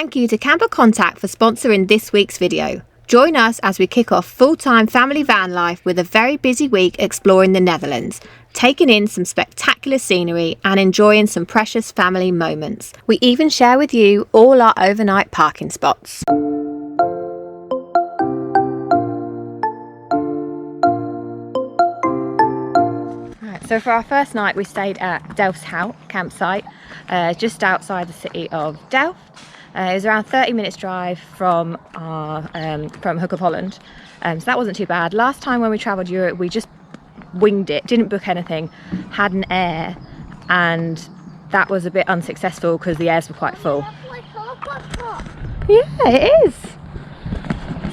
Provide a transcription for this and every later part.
Thank you to Camper Contact for sponsoring this week's video. Join us as we kick off full-time family van life with a very busy week exploring the Netherlands, taking in some spectacular scenery and enjoying some precious family moments. We even share with you all our overnight parking spots. So for our first night we stayed at Delftse Hout campsite, just outside the city of Delft. It was around 30 minutes drive from Hoge of Holland, so that wasn't too bad. Last time when we travelled Europe we just winged it, didn't book anything, had an air, and that was a bit unsuccessful because the airs were quite full. Yeah, it is.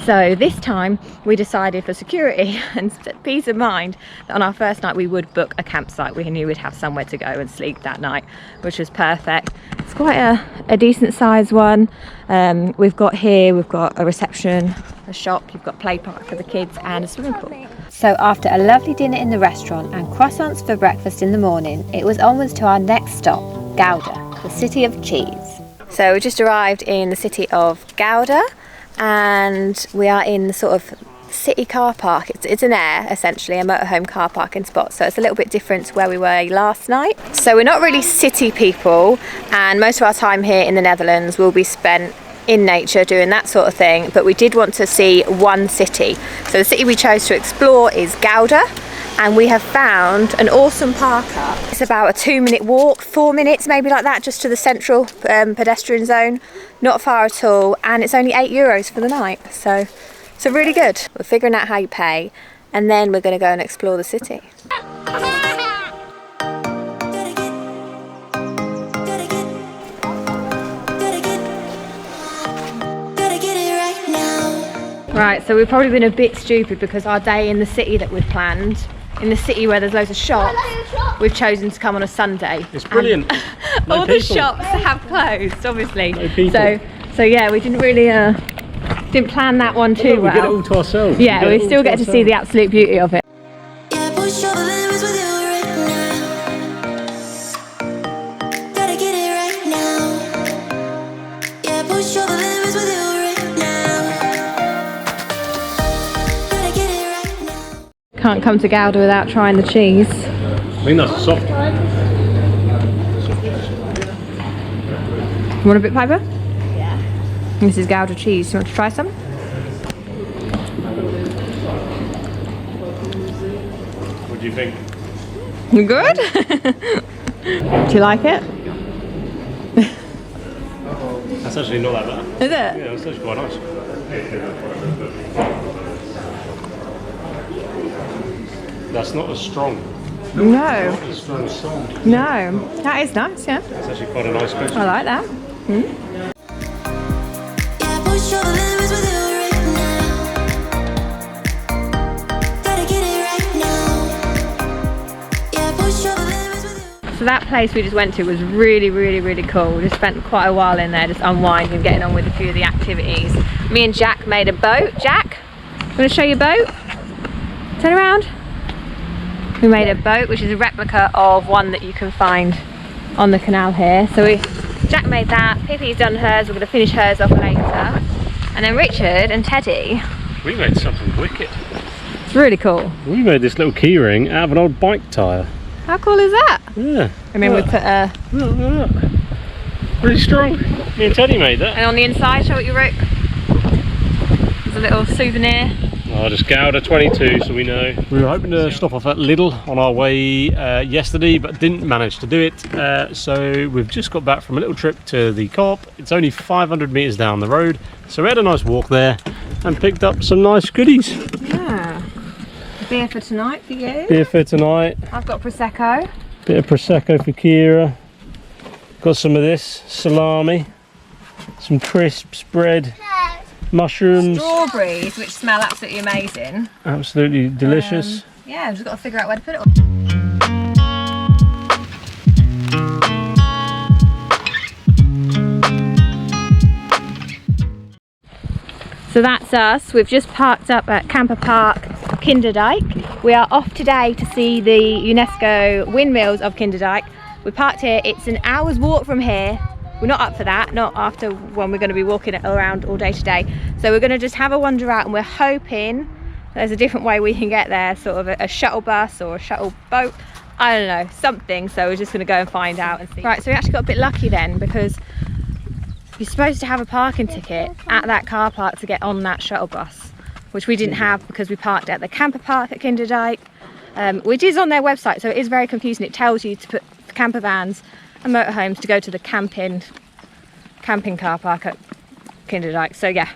So this time we decided for security and peace of mind that on our first night we would book a campsite. We knew we'd have somewhere to go and sleep that night, which was perfect. It's quite a decent sized one. We've got a reception, a shop, you've got play park for the kids and a swimming pool. So after a lovely dinner in the restaurant and croissants for breakfast in the morning, it was onwards to our next stop, Gouda, the city of cheese. So we just arrived in the city of Gouda, and we are in the sort of city car park. It's an air, essentially, a motorhome car parking spot, so it's a little bit different to where we were last night. So we're not really city people, and most of our time here in the Netherlands will be spent in nature doing that sort of thing, but we did want to see one city. So the city we chose to explore is Gouda, and we have found an awesome park up. It's about a 2-minute walk, 4 minutes maybe like that, just to the central pedestrian zone. Not far at all, and it's only €8 for the night, so really good. We're figuring out how you pay, and then we're going to go and explore the city. Right, so we've probably been a bit stupid because our day in the city that we'd planned, in the city where there's loads of shops, we've chosen to come on a Sunday. It's brilliant. All the shops have closed, obviously. No people. So yeah, we didn't really didn't plan that one too well. We get it all to ourselves. Yeah, we still get to see the absolute beauty of it. Can't come to Gouda without trying the cheese. I think that's soft. You want a bit, Piper? Yeah. This is Gouda cheese. You want to try some? What do you think? Good? Do you like it? That's actually not that bad. Is it? Yeah, it's actually quite nice. That's not as strong. No. Not as strong as salt. No. That is nice, yeah. It's actually quite a nice fish. I like that. So that place we just went to was really, really, really cool. We just spent quite a while in there just unwinding, getting on with a few of the activities. Me and Jack made a boat. Jack, want to show your boat? Turn around. We made a boat, which is a replica of one that you can find on the canal here. So Jack made that, Pippi's done hers, we're going to finish hers off later. And then Richard and Teddy. We made something wicked. It's really cool. We made this little key ring out of an old bike tyre. How cool is that? Yeah. And then we put a... Look. Really strong. Me and Teddy made that. And on the inside, show what you wrote. There's a little souvenir. Oh, just Gouda 22, so we know. We were hoping to stop off at Lidl on our way yesterday, but didn't manage to do it. So we've just got back from a little trip to the co-op. It's only 500 metres down the road. So we had a nice walk there and picked up some nice goodies. Yeah. Beer for tonight for you. Beer for tonight. I've got Prosecco. Bit of Prosecco for Kira. Got some of this, salami. Some crisps, bread. Mushrooms. Strawberries, which smell absolutely amazing. Absolutely delicious. Yeah, I've just got to figure out where to put it all. So that's us. We've just parked up at Camperpark Kinderdijk. We are off today to see the UNESCO windmills of Kinderdijk. We parked here. It's an hour's walk from here. we're not up for that, not after when we're going to be walking around all day today. So we're going to just have a wander out, and we're hoping there's a different way we can get there, sort of a shuttle bus or a shuttle boat, I don't know, something. So we're just going to go and find out and see. Right, so we actually got a bit lucky then, because you're supposed to have a parking ticket at that car park to get on that shuttle bus, which we didn't have because we parked at the Camperpark at Kinderdijk, which is on their website, so it is very confusing. It tells you to put camper vans and motorhomes to go to the camping car park at Kinderdijk. So yeah,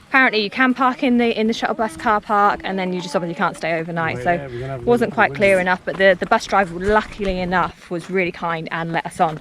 apparently you can park in the shuttle bus car park, and then you just obviously can't stay overnight. So it wasn't quite clear enough, but the bus driver, luckily enough, was really kind and let us on.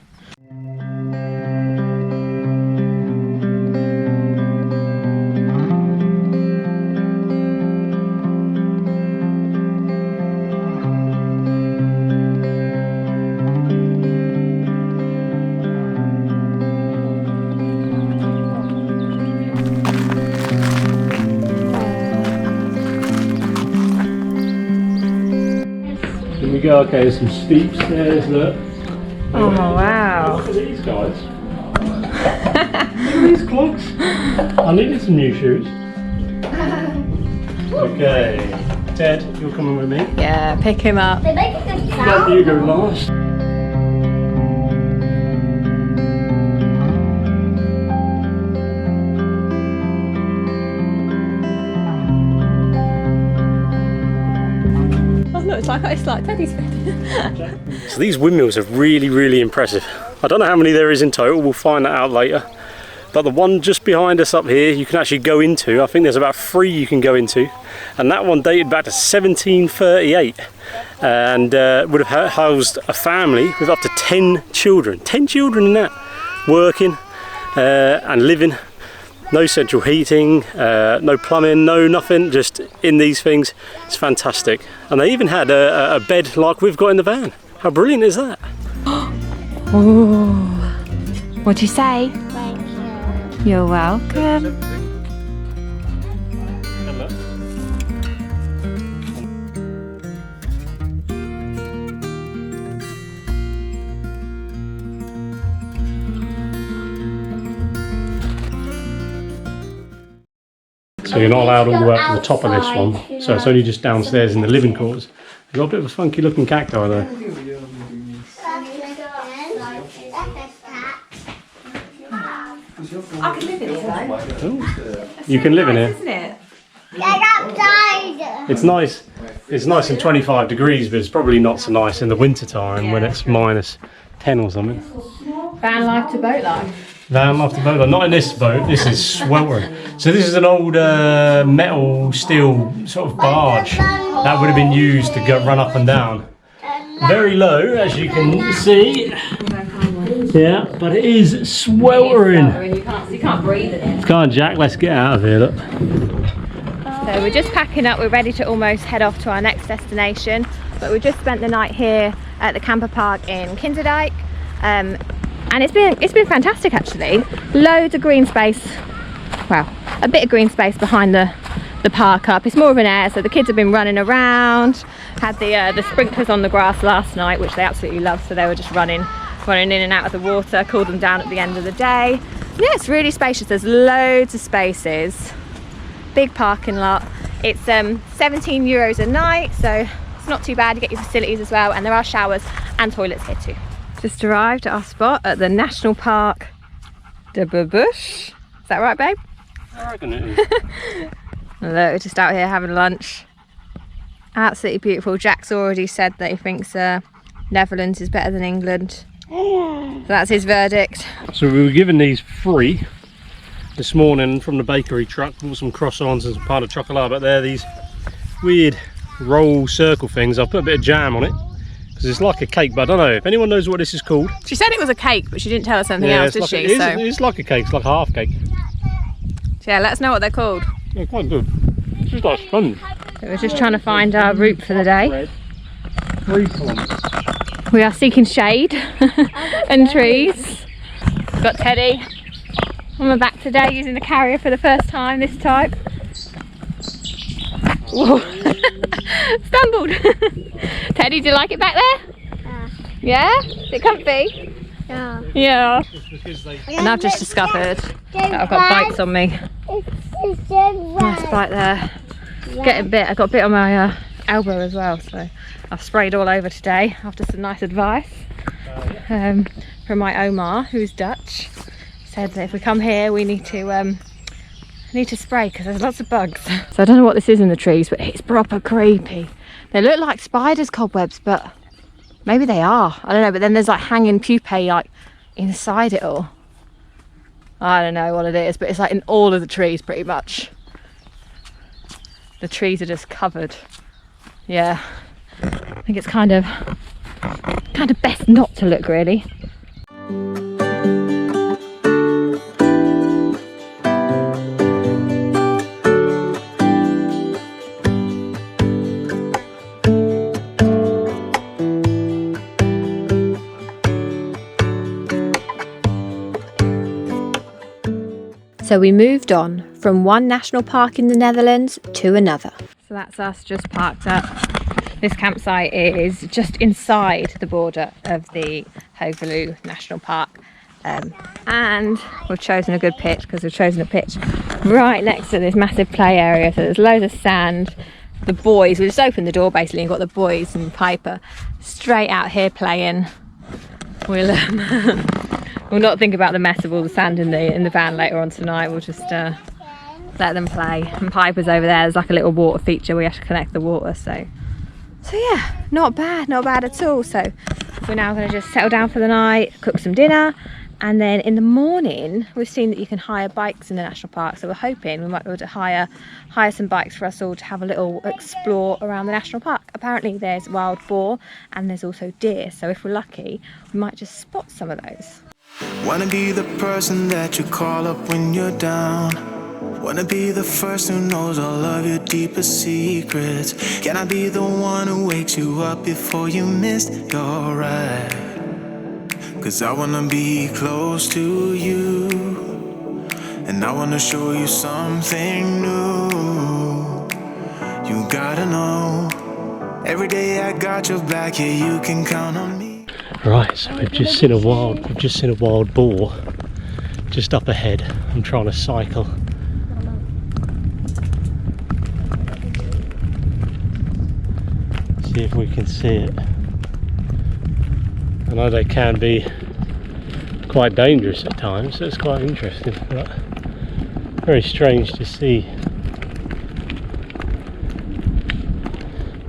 Go, okay, there's some steep stairs there. Oh wow. Look at these guys. Look at these clogs. I needed some new shoes. Okay, Ted, you're coming with me. Yeah, pick him up. They make a good Let sound. you go last. It's like Teddy's bed. So these windmills are really impressive. I don't know how many there is in total, we'll find that out later. But the one just behind us up here, you can actually go into. I think there's about 3 you can go into. And that one dated back to 1738. And would have housed a family with up to 10 children. 10 children in that, working and living. No central heating, no plumbing, no nothing, just in these things. It's fantastic. And they even had a bed like we've got in the van. How brilliant is that? Oh, what'd you say? Thank you. You're welcome. Hello. So you're not allowed all the way up to the top of this one, so it's only just downstairs in the living quarters. You've got a bit of a funky looking cacti there. I can live in here though. Ooh. You can live in here. Isn't it? Get outside. It's nice. It's nice in 25 degrees, but it's probably not so nice in the winter time when it's minus 10 or something. Van life to boat life. Van life to boat life. Not in this boat. This is sweltering. So this is an old metal, steel sort of barge that would have been used to go run up and down. Very low, as you can see. Yeah, but it is sweltering. You can't breathe in it. Come on, Jack. Let's get out of here. Look. So we're just packing up. We're ready to almost head off to our next destination. But we just spent the night here at the Camperpark in Kinderdijk. And it's been fantastic actually. Loads of green space. Well, a bit of green space behind the park up. It's more of an air, so the kids have been running around. Had the sprinklers on the grass last night, which they absolutely loved, so they were just running in and out of the water, cooled them down at the end of the day. Yeah, it's really spacious. There's loads of spaces. Big parking lot. It's €17 a night, so it's not too bad. You get your facilities as well, and there are showers and toilets here too. Just arrived at our spot at the National Park De Biesbosch. Is that right, babe? I reckon it is. Look, we're just out here having lunch. Absolutely beautiful. Jack's already said that he thinks Netherlands is better than England. So that's his verdict. So we were given these free this morning from the bakery truck. Bought some croissants and some part of chocolate, but they're these weird roll circle things. I've put a bit of jam on it because it's like a cake, but I don't know if anyone knows what this is called. She said it was a cake, but she didn't tell us anything else, did she? It's like a cake. It's like a half cake. Yeah, let us know what they're called. Yeah, quite good. It's just like sponge. So we're just trying to find our route for the day. Bread. 3 kilometres. We are seeking shade and trees. Got Teddy on my back today using the carrier for the first time this type. Whoa. Stumbled. Teddy, do you like it back there? Yeah? Is it comfy? Yeah. Just because they... And I've just discovered that I've got bites on me. Nice bite there. Getting bit. I got a bit on my elbow as well, so I've sprayed all over today after some nice advice from my Omar, who's Dutch. Said that if we come here, we need to spray because there's lots of bugs. So I don't know what this is in the trees, but it's proper creepy. They look like spiders' cobwebs, but maybe they are. I don't know. But then there's like hanging pupae like inside it all. I don't know what it is, but it's like in all of the trees pretty much. The trees are just covered. Yeah, I think it's kind of best not to look really. So we moved on from one national park in the Netherlands to another. So that's us just parked up. This campsite is just inside the border of the Hoge National Park. And we've chosen a good pitch because we've chosen a pitch right next to this massive play area. So there's loads of sand. The boys, we just opened the door basically and got the boys and Piper straight out here playing. We'll not think about the mess of all the sand in the van later on tonight. We'll just let them play. And Piper's over there. There's like a little water feature where you have to connect the water. So yeah, not bad at all. So we're now going to just settle down for the night, cook some dinner, and then in the morning we've seen that you can hire bikes in the national park. So we're hoping we might be able to hire some bikes for us all to have a little explore around the national park. Apparently there's wild boar and there's also deer. So if we're lucky, we might just spot some of those. Wanna be the person that you call up when you're down. Wanna be the first who knows all of your deepest secrets. Can I be the one who wakes you up before you missed your ride? 'Cause I wanna be close to you, and I wanna show you something new. You gotta know, every day I got your back, yeah, you can count on me. Right, so we've just seen a wild boar just up ahead. I'm trying to cycle. See if we can see it. I know they can be quite dangerous at times, so it's quite interesting, but very strange to see.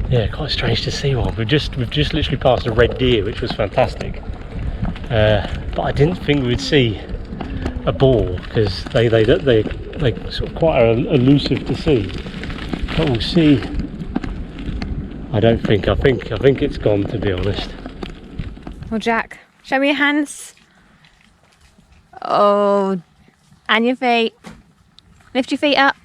Yeah, quite strange to see one. We've just literally passed a red deer, which was fantastic. But I didn't think we'd see a boar because they sort of quite elusive to see. But we'll see. I think it's gone, to be honest. Well, Jack, show me your hands. Oh, and your feet. Lift your feet up.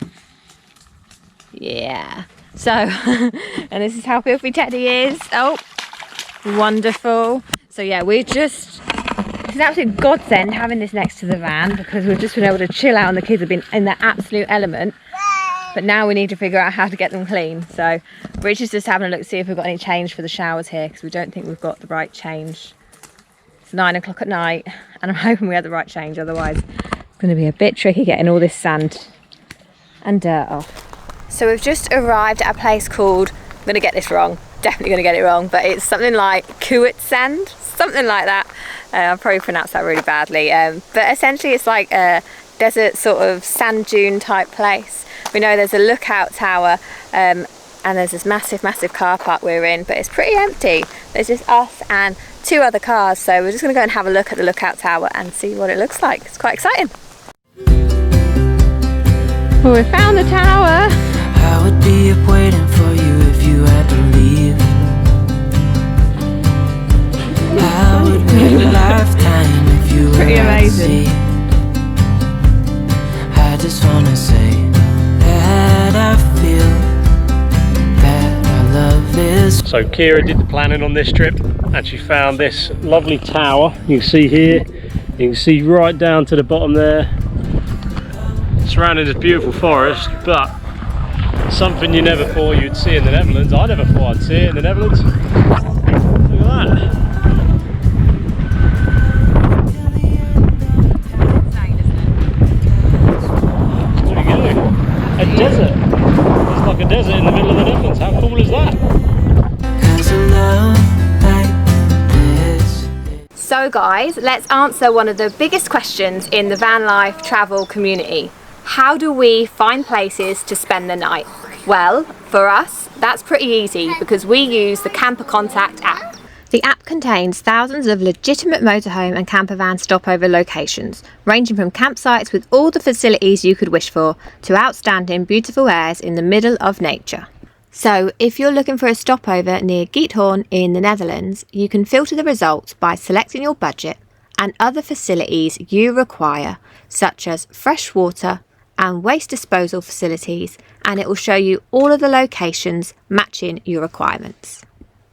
Yeah. So, and this is how filthy Teddy is. Oh, wonderful. So yeah, it's an absolute godsend having this next to the van because we've just been able to chill out and the kids have been in their absolute element. But now we need to figure out how to get them clean. So Rich is just having a look to see if we've got any change for the showers here because we don't think we've got the right change. It's 9 o'clock at night and I'm hoping we have the right change, otherwise it's going to be a bit tricky getting all this sand and dirt off. So we've just arrived at a place called, I'm going to get this wrong, definitely going to get it wrong, but it's something like Kuwait sand, something like that. I'll probably pronounce that really badly, but essentially it's like a desert sort of sand dune type place. We know there's a lookout tower and there's this massive car park we're in, but it's pretty empty. There's just us and 2 other cars, so we're just going to go and have a look at the lookout tower and see what it looks like. It's quite exciting. Well, we found the tower. I would be up waiting for you if you had to leave. I would wait a lifetime if you were pretty amazing. I just wanna say that I feel that I love this. So Kira did the planning on this trip and she found this lovely tower. You can see here, you can see right down to the bottom there. Surrounded this beautiful forest, but something you never thought you'd see in the Netherlands. I never thought I'd see it in the Netherlands. Look at that. desert. It's like a desert in the middle of the Netherlands. How cool is that? So guys, let's answer one of the biggest questions in the van life travel community. How do we find places to spend the night? Well, for us, that's pretty easy because we use the Camper Contact app. The app contains thousands of legitimate motorhome and camper van stopover locations, ranging from campsites with all the facilities you could wish for to outstanding beautiful airs in the middle of nature. So, if you're looking for a stopover near Giethoorn in the Netherlands, you can filter the results by selecting your budget and other facilities you require, such as fresh water and waste disposal facilities, and it will show you all of the locations matching your requirements.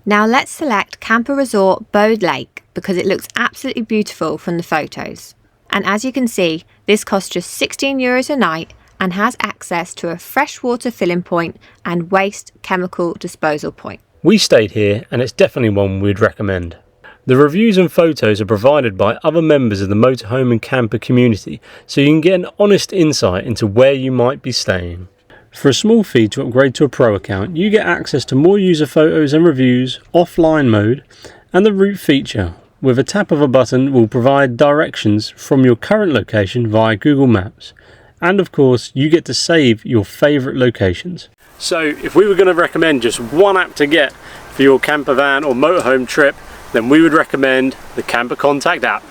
Now let's select Camperresort Bodelaeke because it looks absolutely beautiful from the photos. And as you can see, this costs just €16 a night and has access to a freshwater filling point and waste chemical disposal point. We stayed here and it's definitely one we'd recommend. The reviews and photos are provided by other members of the motorhome and camper community, so you can get an honest insight into where you might be staying. For a small fee to upgrade to a pro account, you get access to more user photos and reviews, offline mode, and the route feature. With a tap of a button will provide directions from your current location via Google Maps. And of course, you get to save your favourite locations. So if we were going to recommend just one app to get for your camper van or motorhome trip, then we would recommend the Camper Contact app.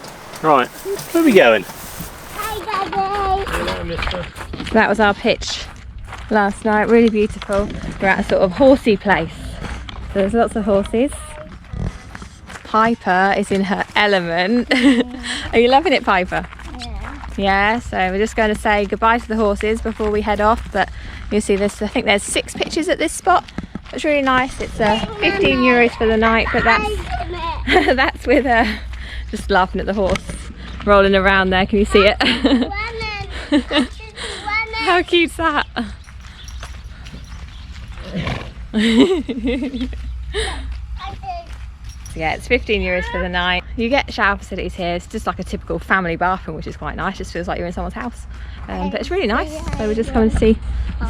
Right, where are we going? Hi, Daddy. Hello, mister. That was our pitch last night, really beautiful. We're at a sort of horsey place. So there's lots of horses. Piper is in her element. Are you loving it, Piper? Yeah, so we're just going to say goodbye to the horses before we head off, but you'll see this, I think there's 6 pitches at this spot. It's really nice. It's €15 for the night, but that's with just laughing at the horse rolling around there. Can you see it? How cute's that? Yeah, it's €15 for the night. You get shower facilities here. It's just like a typical family bathroom, which is quite nice. Just feels like you're in someone's house. But it's really nice. So we're just coming to see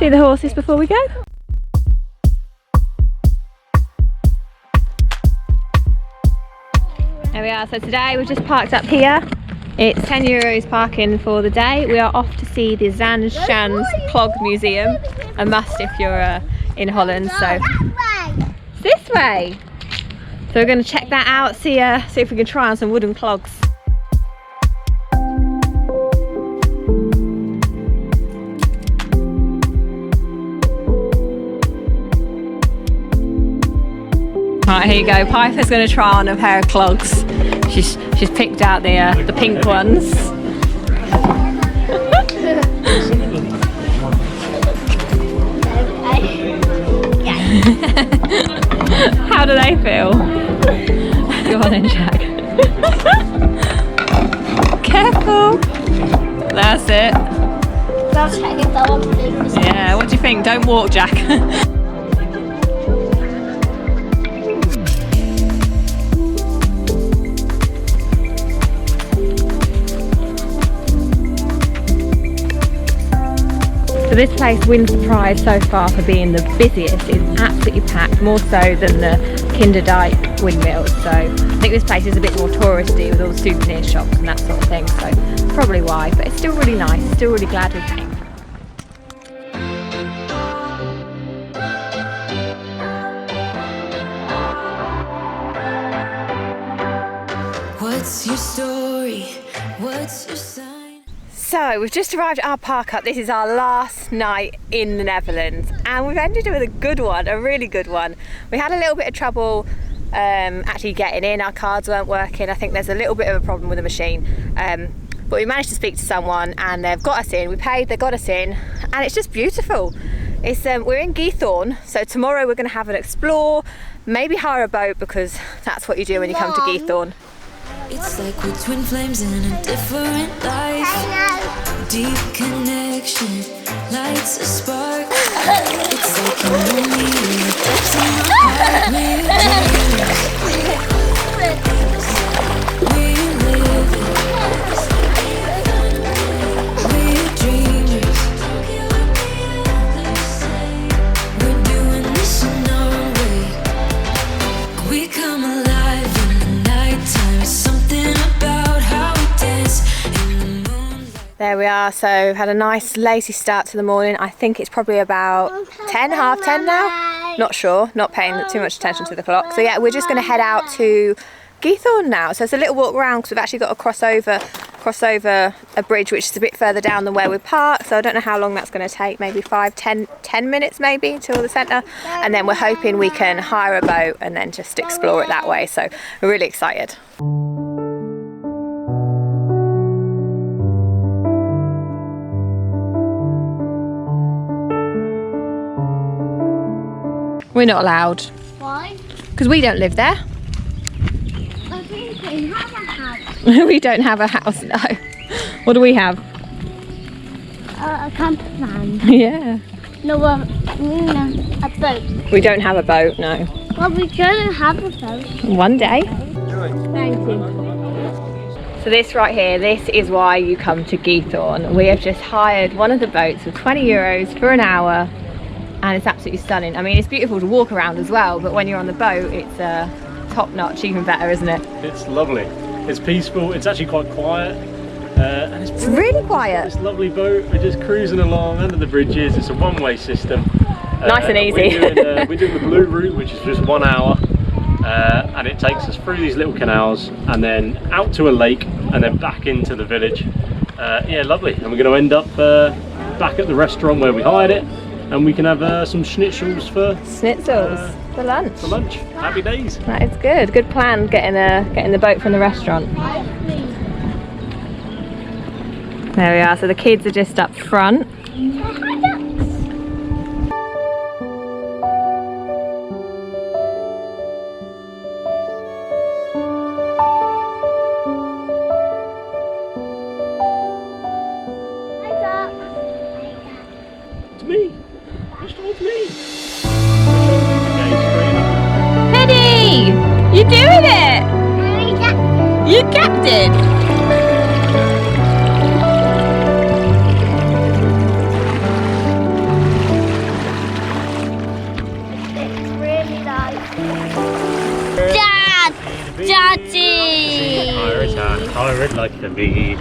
the horses before we go. There we are. So today we've just parked up here. It's €10 parking for the day. We are off to see the Shan's Plog Museum. A must if you're in Holland. So this way. So we're going to check that out, see if we can try on some wooden clogs. Right, here you go. Piper's going to try on a pair of clogs. She's picked out the pink ones. How do they feel? Go on then, Jack. Careful. That's it. Yeah, what do you think? Don't walk, Jack. So this place wins the prize so far for being the busiest. It's absolutely packed, more so than the Kinderdijk windmills. So I think this place is a bit more touristy with all the souvenir shops and that sort of thing. So probably why, but it's still really nice. Still really glad we came. What's your story? What's your sign? So we've just arrived at our park up. This is our last night in the Netherlands and we've ended it with a good one, a really good one. We had a little bit of trouble actually getting in. Our cards weren't working. I think there's a little bit of a problem with the machine, but we managed to speak to someone and they've got us in. We paid, they got us in, and it's just beautiful. It's we're in Giethoorn, so tomorrow we're going to have an explore, maybe hire a boat because that's what you do when you come to Giethoorn. It's like we're twin flames in a different life. Deep connection lights a spark. It's like you know me in the depths of my heart. We're living, we're dreamers. are. So had a nice lazy start to the morning. I think it's probably about 10, half 10 now. Not sure, not paying too much attention to the clock. So yeah, we're just going to head out to Giethoorn now. So it's a little walk around because we've actually got to cross over a bridge which is a bit further down than where we're parked. So I don't know how long that's going to take, maybe 10 minutes maybe till the centre. And then we're hoping we can hire a boat and then just explore it that way. So we're really excited. We're not allowed. Why? Because we don't live there. I think we have a house. We don't have a house, no. What do we have? A camper van. Yeah. No, a boat. We don't have a boat, no. Well, we can have a boat. One day. Thank you. So this right here, this is why you come to Giethoorn. We have just hired one of the boats for 20 euros for an hour. And it's absolutely stunning. I mean, it's beautiful to walk around as well, but when you're on the boat, it's top notch, even better, isn't it? It's lovely. It's peaceful. It's actually quite quiet. And It's really quiet. This lovely boat. We're just cruising along under the bridges. It's a one-way system. Nice and easy. We're doing the blue route, which is just 1 hour. And it takes us through these little canals and then out to a lake and then back into the village. Yeah, lovely. And we're going to end up back at the restaurant where we hired it. And we can have some schnitzels for lunch. For lunch. Happy days. That is good. Good plan, getting the boat from the restaurant. There we are. So the kids are just up front. To me. Just towards me. Teddy! You're doing it! You captain! It's really nice. Dad! Daddy! Irish like for me.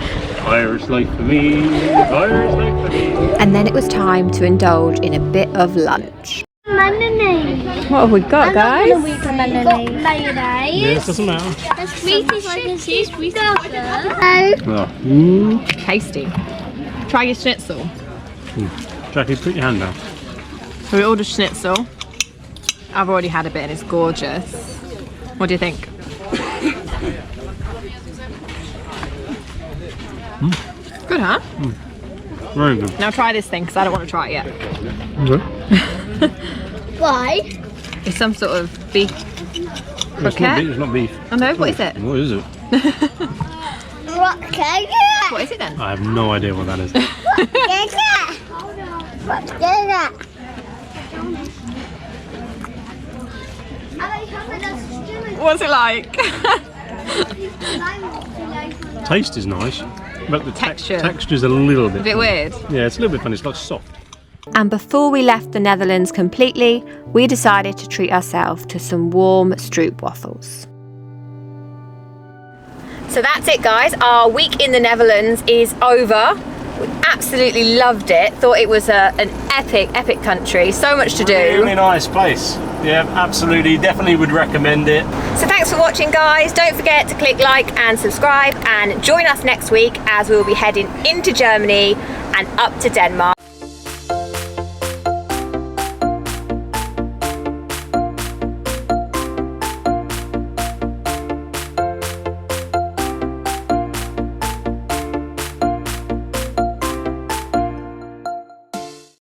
Irish like for me. Irish like for me. And then it was time to indulge in a bit of lunch. Mayonnaise. What have we got, guys? We got mayonnaise. Yes, doesn't matter. The sweetest cheese Oh. Tasty. Try your schnitzel. Jackie, put your hand down. So we ordered schnitzel. I've already had a bit and it's gorgeous. What do you think? Good, huh? Very good. Now try this thing because I don't want to try it yet. Okay. Why? It's some sort of beef croquette. It's not beef. Oh no, what is it? What is it? What is it then? I have no idea what that is. What's it like? Taste is nice, but the Texture. texture's a little bit. A bit weird. Yeah, it's a little bit funny. It's like soft. And before we left the Netherlands completely, we decided to treat ourselves to some warm stroopwafels. So that's it, guys. Our week in the Netherlands is over. We absolutely loved it. Thought it was an epic country. So much to do. Really nice place. Yeah, absolutely. Definitely would recommend it. So thanks for watching, guys. Don't forget to click like and subscribe and join us next week as we will be heading into Germany and up to Denmark.